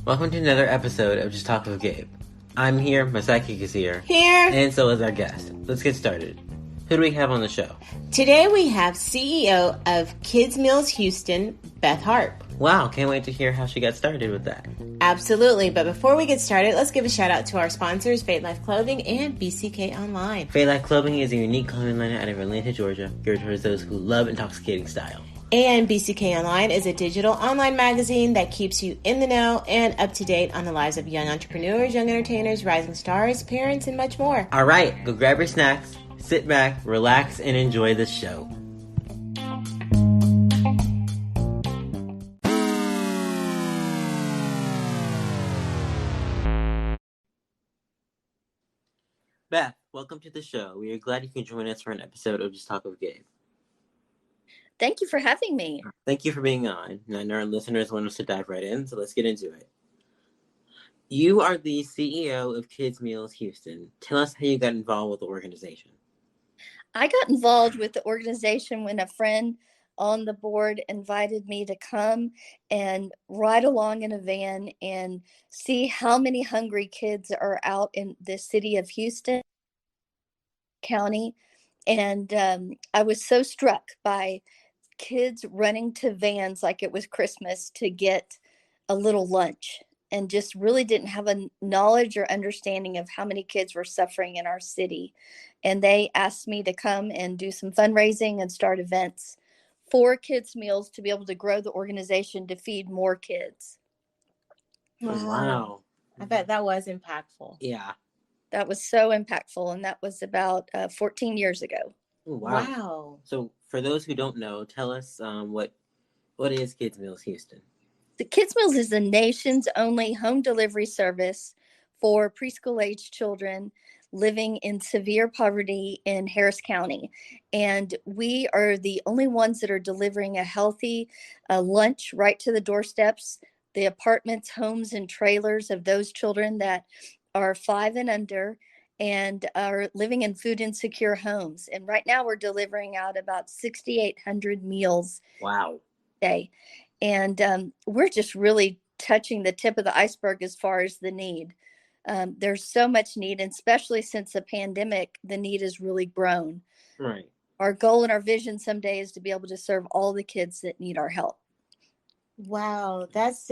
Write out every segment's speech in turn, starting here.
Welcome to another episode of Just Talk with Gabe. I'm here, my sidekick is here. Here. And so is our guest. Let's get started. Who do we have on the show? Today we have CEO of Kids Meals Houston, Beth Harp. Wow, can't wait to hear how she got started with that. Absolutely, but before we get started, let's give a shout out to our sponsors, Fate Life Clothing and BCK Online. Fate Life Clothing is a unique clothing line out of Atlanta, Georgia, geared towards those who love intoxicating style. And BCK Online is a digital online magazine that keeps you in the know and up to date on the lives of young entrepreneurs, young entertainers, rising stars, parents, and much more. All right, go grab your snacks, sit back, relax, and enjoy the show. Beth, welcome to the show. We are glad you can join us for an episode of Just Talk with Gabe. Thank you for having me. Thank you for being on. I know our listeners want us to dive right in, so let's get into it. You are the CEO of Kids Meals Houston. Tell us how you got involved with the organization. I got involved with the organization when a friend on the board invited me to come and ride along in a van and see how many hungry kids are out in the city of Houston County. And I was so struck by kids running to vans like it was Christmas to get a little lunch, and just really didn't have a knowledge or understanding of how many kids were suffering in our city. And they asked me to come and do some fundraising and start events for kids' meals to be able to grow the organization to feed more kids. Wow. I bet that was impactful. Yeah. That was so impactful, and that was about 14 years ago. Wow. So for those who don't know, tell us what is Kids Meals Houston? The Kids Meals is the nation's only home delivery service for preschool-age children living in severe poverty in Harris County. And we are the only ones that are delivering a healthy lunch right to the doorsteps, the apartments, homes, and trailers of those children that are 5 and under and are living in food insecure homes. And right now we're delivering out about 6,800 meals Wow. a day. And we're just really touching the tip of the iceberg as far as the need. There's so much need, and especially since the pandemic, the need has really grown. Right. Our goal and our vision someday is to be able to serve all the kids that need our help. Wow. That's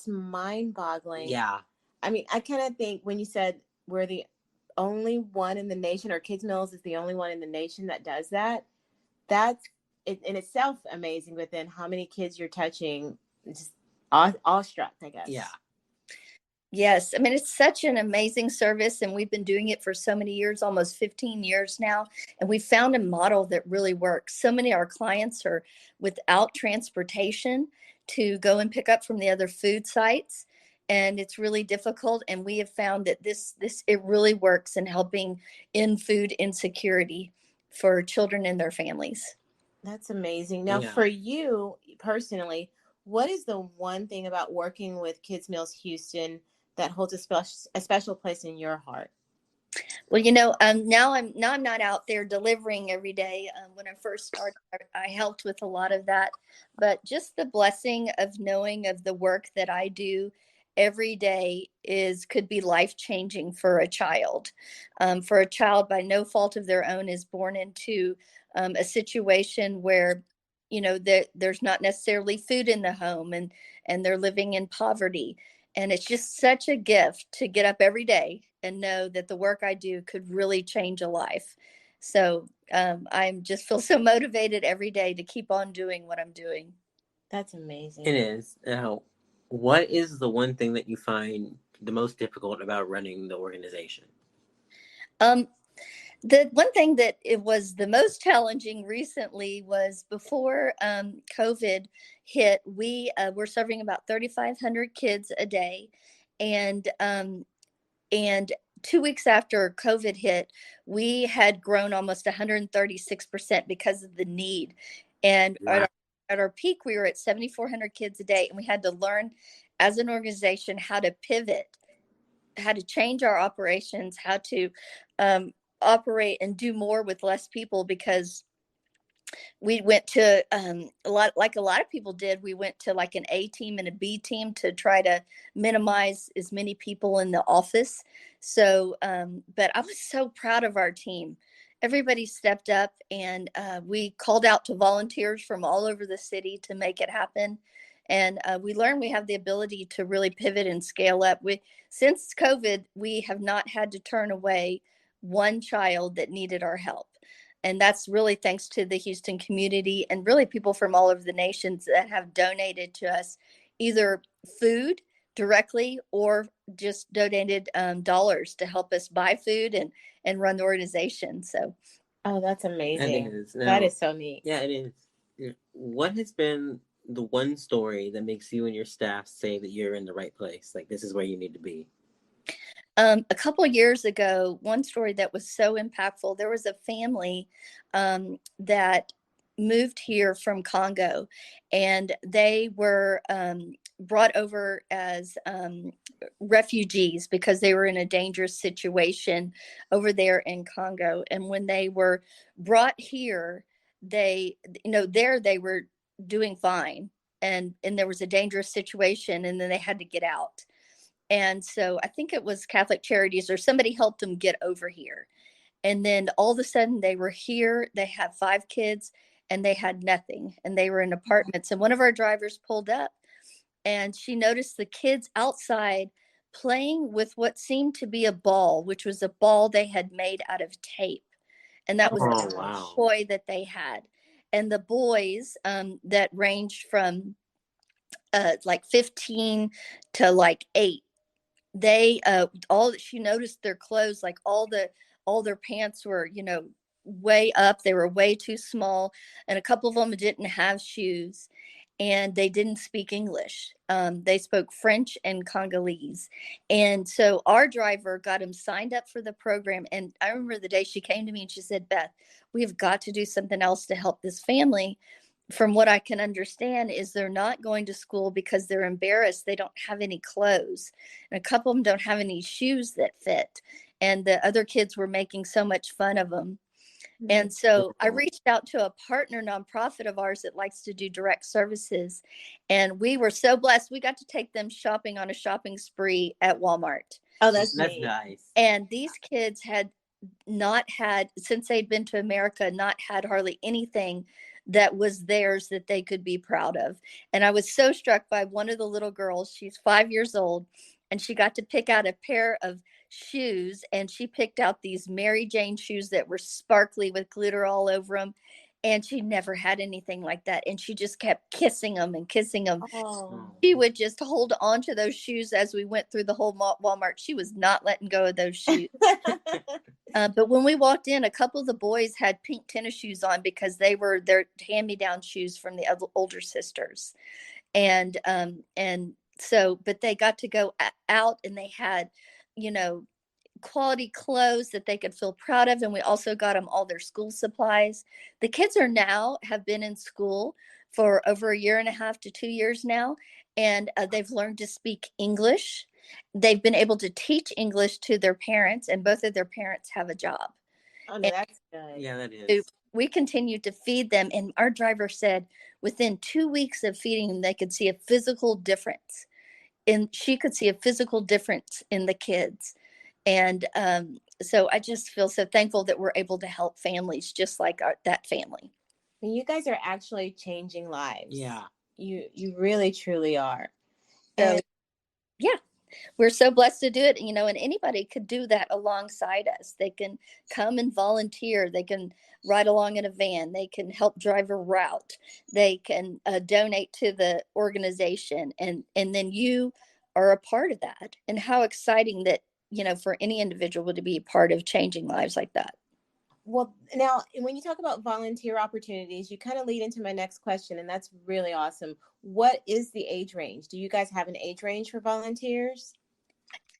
mind-boggling. Yeah. I kind of think when you said we're the only one in the nation, or Kids Meals is the only one in the nation that does that, that's in itself amazing. But then how many kids you're touching, just awestruck, I guess. Yeah. Yes. It's such an amazing service, and we've been doing it for so many years, almost 15 years now. And we found a model that really works. So many of our clients are without transportation to go and pick up from the other food sites. And it's really difficult. And we have found that it really works in helping in food insecurity for children and their families. That's amazing. Now, for you personally, what is the one thing about working with Kids Meals Houston that holds a special place in your heart? Well, now I'm not out there delivering every day. When I first started, I helped with a lot of that, but just the blessing of knowing of the work that I do every day could be life-changing for a child. For a child by no fault of their own is born into a situation where, there's not necessarily food in the home, and they're living in poverty. And it's just such a gift to get up every day and know that the work I do could really change a life. So I just feel so motivated every day to keep on doing what I'm doing. That's amazing. It is. Now, what is the one thing that you find the most difficult about running the organization? The one thing that it was the most challenging recently was before COVID hit, we were serving about 3,500 kids a day. And 2 weeks after COVID hit, we had grown almost 136% because of the need. And Wow. at our peak, we were at 7,400 kids a day. And we had to learn as an organization how to pivot, how to change our operations, how to operate and do more with less people, because we went to a lot of people did. We went to like an A team and a B team to try to minimize as many people in the office. So, but I was so proud of our team. Everybody stepped up, and we called out to volunteers from all over the city to make it happen. And we learned we have the ability to really pivot and scale up. Since COVID, we have not had to turn away one child that needed our help. And that's really thanks to the Houston community and really people from all over the nations that have donated to us either food directly or just donated dollars to help us buy food and run the organization. So, oh, that's amazing. That is. That is so neat. Yeah, it is. What has been the one story that makes you and your staff say that you're in the right place? Like, this is where you need to be? A couple of years ago, one story that was so impactful, there was a family that moved here from Congo, and they were brought over as refugees because they were in a dangerous situation over there in Congo. And when they were brought here, they, there they were doing fine. And there was a dangerous situation, and then they had to get out. And so I think it was Catholic Charities or somebody helped them get over here. And then all of a sudden they were here. They had 5 kids and they had nothing. And they were in apartments. And one of our drivers pulled up and she noticed the kids outside playing with what seemed to be a ball, which was a ball they had made out of tape. And that was the toy that they had. And the boys that ranged from like 15 to like 8, they all she noticed their clothes, like all their pants were way up, they were way too small, and a couple of them didn't have shoes, and they didn't speak English. They spoke French and Congolese. And so our driver got him signed up for the program. And I remember the day she came to me and she said, Beth, we have got to do something else to help this family. From what I can understand is they're not going to school because they're embarrassed. They don't have any clothes. And a couple of them don't have any shoes that fit. And the other kids were making so much fun of them. And so I reached out to a partner nonprofit of ours that likes to do direct services. And we were so blessed. We got to take them shopping on a shopping spree at Walmart. Oh, that's nice. And these kids had not had, since they'd been to America, not had hardly anything that was theirs that they could be proud of. And I was so struck by one of the little girls. She's 5 years old, and she got to pick out a pair of shoes, and she picked out these Mary Jane shoes that were sparkly with glitter all over them. And she never had anything like that. And she just kept kissing them and kissing them. Oh. She would just hold on to those shoes as we went through the whole Walmart. She was not letting go of those shoes. But when we walked in, a couple of the boys had pink tennis shoes on because they were their hand-me-down shoes from the older sisters. And so, but they got to go out, and they had, quality clothes that they could feel proud of. And we also got them all their school supplies. The kids have been in school for over 1.5 to 2 years now. And they've learned to speak English. They've been able to teach English to their parents, and both of their parents have a job. Oh, no, that's good. Yeah, that is. We continued to feed them. And our driver said within 2 weeks of feeding them, they could see a physical difference. And she could see a physical difference in the kids. And so I just feel so thankful that we're able to help families just like that family. You guys are actually changing lives. Yeah. You really, truly are. So, yeah, we're so blessed to do it, and anybody could do that alongside us. They can come and volunteer. They can ride along in a van. They can help drive a route. They can donate to the organization. And then you are a part of that. And how exciting that, for any individual to be a part of changing lives like that. Well, now, when you talk about volunteer opportunities, you kind of lead into my next question, and that's really awesome. What is the age range? Do you guys have an age range for volunteers?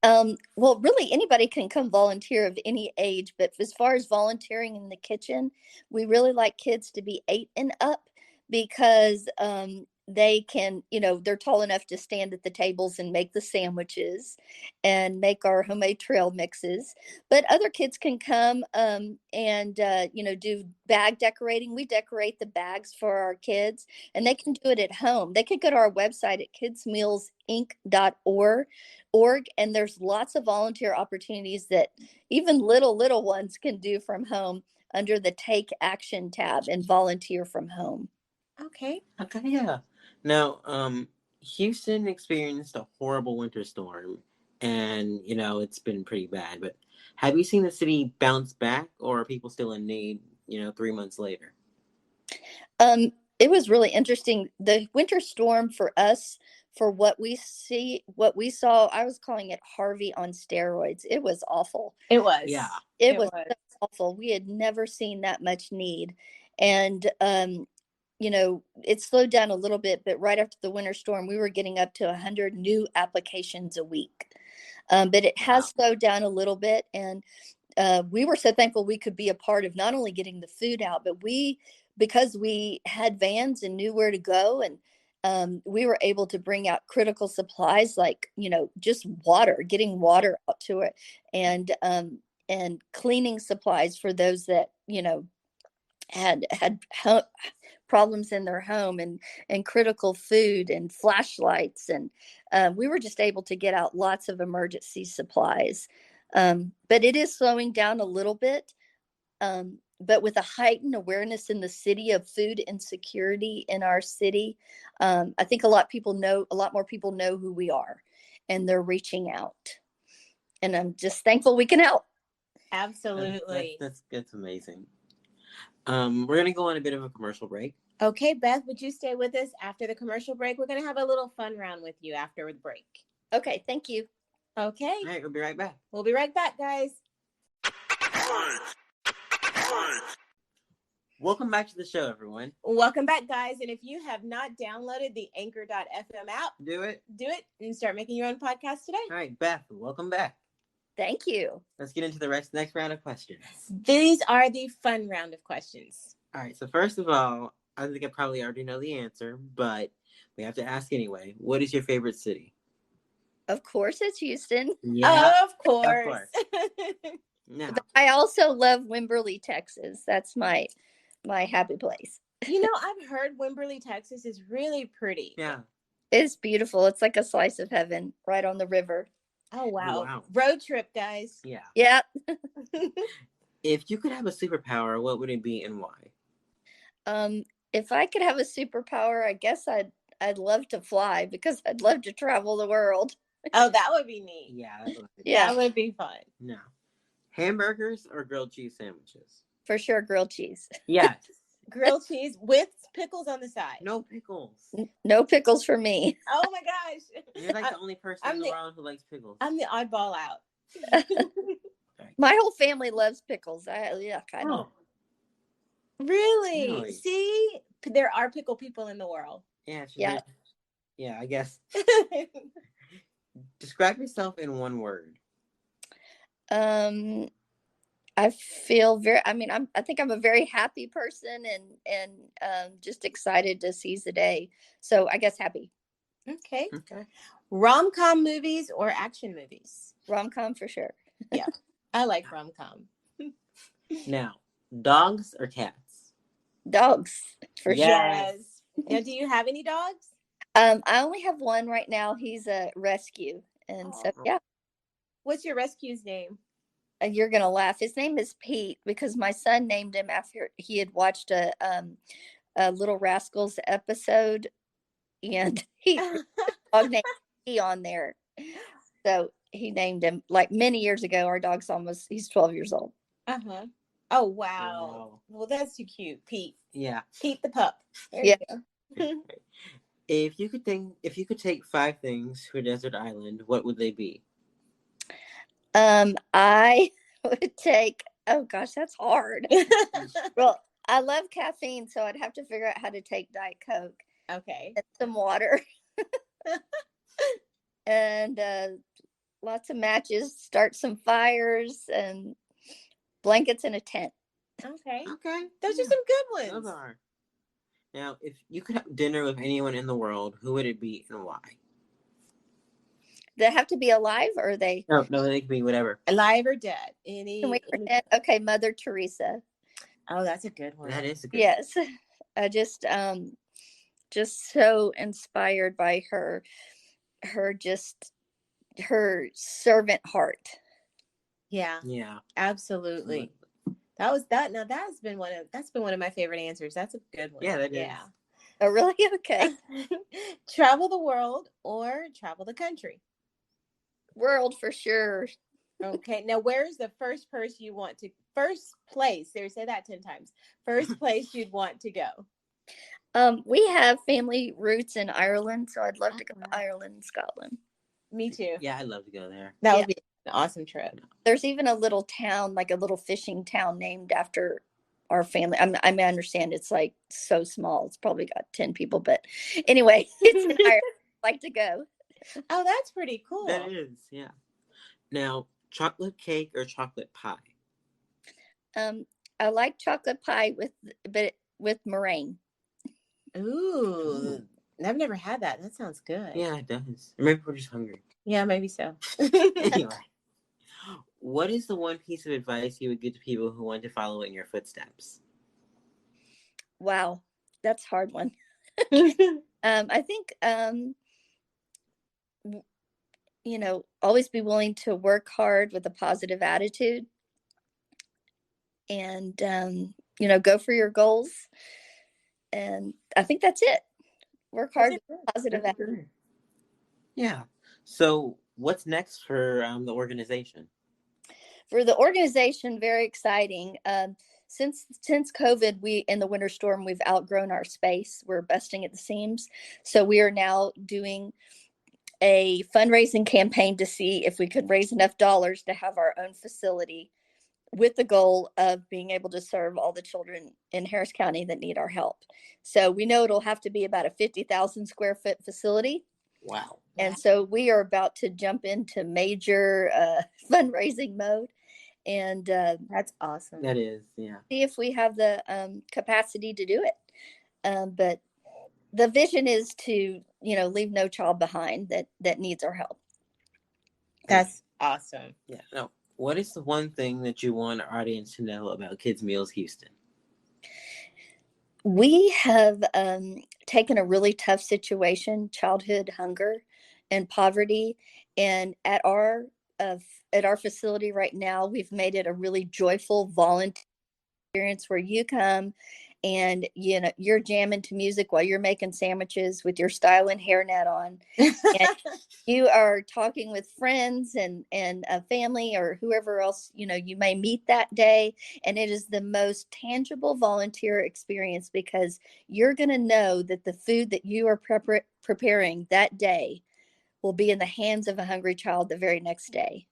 Well, really anybody can come volunteer of any age, but as far as volunteering in the kitchen, we really like kids to be 8 and up because they can, they're tall enough to stand at the tables and make the sandwiches and make our homemade trail mixes. But other kids can come and, do bag decorating. We decorate the bags for our kids, and they can do it at home. They can go to our website at kidsmealsinc.org, and there's lots of volunteer opportunities that even little ones can do from home under the Take Action tab and volunteer from home. Okay, yeah. Now, Houston experienced a horrible winter storm, and it's been pretty bad. But have you seen the city bounce back, or are people still in need? 3 months later. It was really interesting. The winter storm for us, for what we saw, I was calling it Harvey on steroids. It was awful. it was. Yeah. It was so awful. We had never seen that much need. And, it slowed down a little bit, but right after the winter storm, we were getting up to 100 new applications a week. But it has slowed down a little bit. And we were so thankful we could be a part of not only getting the food out, but because we had vans and knew where to go, and we were able to bring out critical supplies like, just getting water out to it, and cleaning supplies for those that, had problems in their home, and critical food and flashlights. And we were just able to get out lots of emergency supplies. But it is slowing down a little bit. But with a heightened awareness in the city of food insecurity in our city, I think a lot more people know who we are, and they're reaching out. And I'm just thankful we can help. Absolutely. That's amazing. We're going to go on a bit of a commercial break. Okay, Beth, would you stay with us after the commercial break? We're going to have a little fun round with you after the break. Okay, thank you. Okay. All right, we'll be right back. We'll be right back, guys. Welcome back to the show, everyone. Welcome back, guys. And if you have not downloaded the Anchor.fm app, do it and start making your own podcast today. All right, Beth, welcome back. Thank you. Let's get into the next round of questions. These are the fun round of questions. All right, so first of all, I think I probably already know the answer, but we have to ask anyway. What is your favorite city? Of course, it's Houston. Yeah, of course. Now, I also love Wimberley, Texas. That's my happy place. I've heard Wimberley, Texas is really pretty. Yeah. It's beautiful. It's like a slice of heaven right on the river. Oh, wow. Road trip, guys. Yeah. Yeah. If you could have a superpower, what would it be and why? If I could have a superpower, I guess I'd love to fly, because I'd love to travel the world. Oh, that would be neat. Yeah. That would be fun. No. Hamburgers or grilled cheese sandwiches? For sure, grilled cheese. Yes. Grilled cheese with pickles on the side. No pickles. No pickles for me. Oh my gosh. You're like the only person in the world who likes pickles. I'm the oddball out. My whole family loves pickles. I know. Really? See? There are pickle people in the world. Yeah. Yeah, I guess. Describe yourself in one word. I feel I think I'm a very happy person, and just excited to seize the day. So I guess happy. Okay. Rom-com movies or action movies? Rom-com for sure. Yeah. I like rom-com. Now, dogs or cats? Dogs for sure. Yes. Now, do you have any dogs? I only have one right now. He's a rescue. And so, yeah. What's your rescue's name? You're going to laugh. His name is Pete, because my son named him after he had watched a Little Rascals episode, and he dog named Pete on there. So he named him, like, many years ago. Our dog's he's 12 years old. Uh-huh. Oh, wow. Well, that's too cute. Pete. Yeah. Pete the pup. There you go. If you could take 5 things to a desert island, what would they be? I would take, oh gosh, that's hard. Well, I love caffeine, so I'd have to figure out how to take Diet Coke. Okay. And some water. And lots of matches, start some fires, and blankets and a tent. Okay. Okay. Those are some good ones. Those are. Now, if you could have dinner with anyone in the world, who would it be and why? They have to be alive, or they No, no, they could be whatever. Alive or dead? can we Any? forget? Okay, Mother Teresa. Oh, that's a good one. That is a good. Yes. I just so inspired by her just her servant heart. Yeah, Yeah, absolutely. That was that. Now that's been one of my favorite answers. That's a good one. Yeah, that is. Yeah. Oh, really? Okay. Travel the world or travel the country. World for sure. Okay. Now, where's the first place? There, say that 10 times. First place you'd want to go. We have family roots in Ireland, so I'd love to go to Ireland and Scotland. Me too. Yeah, I'd love to go there. That would be an awesome trip. There's even a little town, like a little fishing town named after our family. I mean, I understand it's like so small. It's probably got 10 people, but anyway, it's in Ireland. I'd like to go. Oh, that's pretty cool. That is, yeah. Now, chocolate cake or chocolate pie? I like chocolate pie with meringue. Ooh, I've never had that. That sounds good. Yeah, it does. Maybe we're just hungry. Yeah, maybe so. Anyway, what is the one piece of advice you would give to people who want to follow in your footsteps? Wow, that's a hard one. I think always be willing to work hard with a positive attitude, and go for your goals. And I think that's it. Work hard with a positive attitude. Yeah. So what's next for the organization? For the organization, very exciting. Since COVID, we in the winter storm, we've outgrown our space. We're busting at the seams. So we are now doing a fundraising campaign to see if we could raise enough dollars to have our own facility, with the goal of being able to serve all the children in Harris County that need our help. So we know it'll have to be about a 50,000 square foot facility. Wow. And so we are about to jump into major fundraising mode. And that's awesome. That is, yeah. See if we have the capacity to do it. But the vision is to, leave no child behind that needs our help. That's awesome. Yeah. No. What is the one thing that you want our audience to know about Kids Meals Houston? We have taken a really tough situation, childhood hunger and poverty, and at our facility right now, we've made it a really joyful volunteer experience where you come and you're jamming to music while you're making sandwiches with your styling hairnet on, and you are talking with friends and a family or whoever else you may meet that day, and it is the most tangible volunteer experience because you're going to know that the food that you are preparing that day will be in the hands of a hungry child the very next day,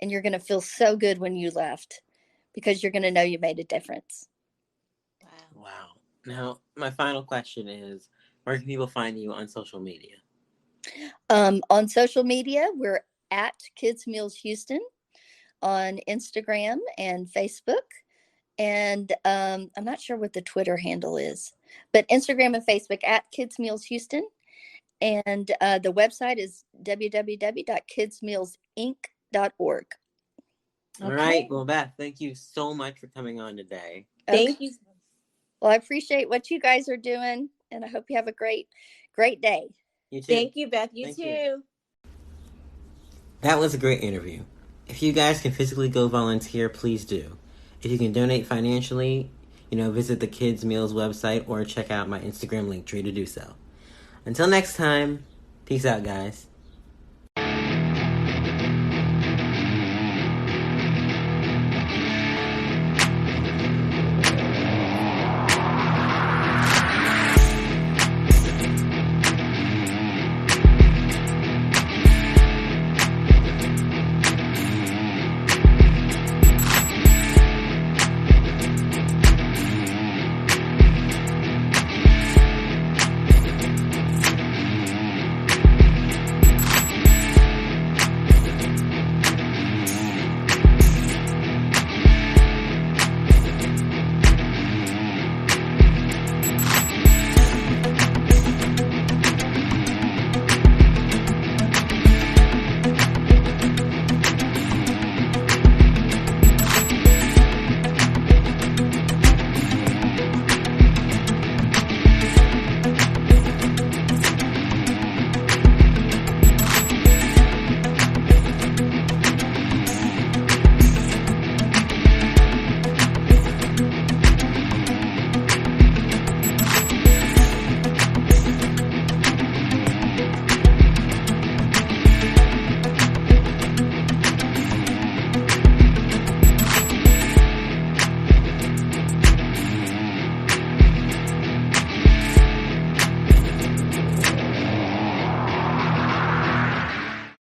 and you're going to feel so good when you left because you're going to know you made a difference. Wow. Now, my final question is, where can people find you on social media? On social media, we're at Kids Meals Houston on Instagram and Facebook. And I'm not sure what the Twitter handle is, but Instagram and Facebook at Kids Meals Houston. And the website is www.kidsmealsinc.org. All right. Well, Beth, thank you so much for coming on today. Thank you. Well, I appreciate what you guys are doing, and I hope you have a great day. You too. Thank you, Beth. You too. That was a great interview. If you guys can physically go volunteer, please do. If you can donate financially, visit the Kids Meals website or check out my Instagram link tree to do so. Until next time, peace out, guys.